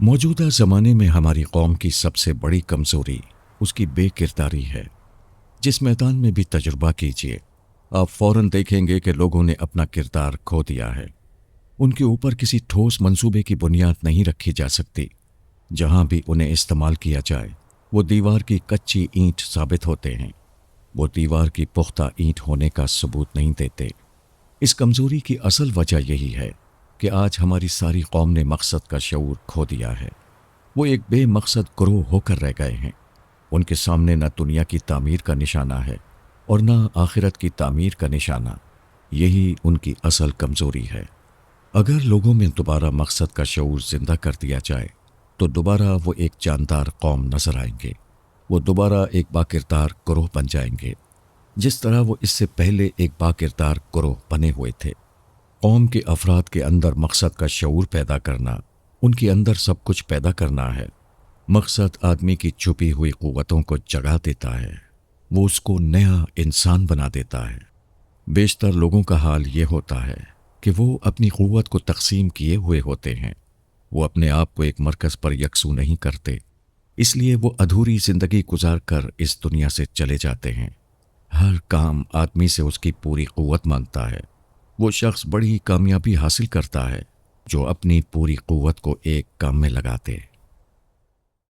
موجودہ زمانے میں ہماری قوم کی سب سے بڑی کمزوری اس کی بے کرداری ہے۔ جس میدان میں بھی تجربہ کیجیے، آپ فوراً دیکھیں گے کہ لوگوں نے اپنا کردار کھو دیا ہے۔ ان کے اوپر کسی ٹھوس منصوبے کی بنیاد نہیں رکھی جا سکتی۔ جہاں بھی انہیں استعمال کیا جائے وہ دیوار کی کچی اینٹ ثابت ہوتے ہیں، وہ دیوار کی پختہ اینٹ ہونے کا ثبوت نہیں دیتے۔ اس کمزوری کی اصل وجہ یہی ہے کہ آج ہماری ساری قوم نے مقصد کا شعور کھو دیا ہے۔ وہ ایک بے مقصد گروہ ہو کر رہ گئے ہیں۔ ان کے سامنے نہ دنیا کی تعمیر کا نشانہ ہے اور نہ آخرت کی تعمیر کا نشانہ۔ یہی ان کی اصل کمزوری ہے۔ اگر لوگوں میں دوبارہ مقصد کا شعور زندہ کر دیا جائے تو دوبارہ وہ ایک جاندار قوم نظر آئیں گے۔ وہ دوبارہ ایک باکردار گروہ بن جائیں گے، جس طرح وہ اس سے پہلے ایک باکردار گروہ بنے ہوئے تھے۔ قوم کے افراد کے اندر مقصد کا شعور پیدا کرنا، ان کے اندر سب کچھ پیدا کرنا ہے۔ مقصد آدمی کی چھپی ہوئی قوتوں کو جگا دیتا ہے، وہ اس کو نیا انسان بنا دیتا ہے۔ بیشتر لوگوں کا حال یہ ہوتا ہے کہ وہ اپنی قوت کو تقسیم کیے ہوئے ہوتے ہیں۔ وہ اپنے آپ کو ایک مرکز پر یکسو نہیں کرتے، اس لیے وہ ادھوری زندگی گزار کر اس دنیا سے چلے جاتے ہیں۔ ہر کام آدمی سے اس کی پوری قوت مانگتا ہے۔ وہ شخص بڑی کامیابی حاصل کرتا ہے جو اپنی پوری قوت کو ایک کام میں لگاتے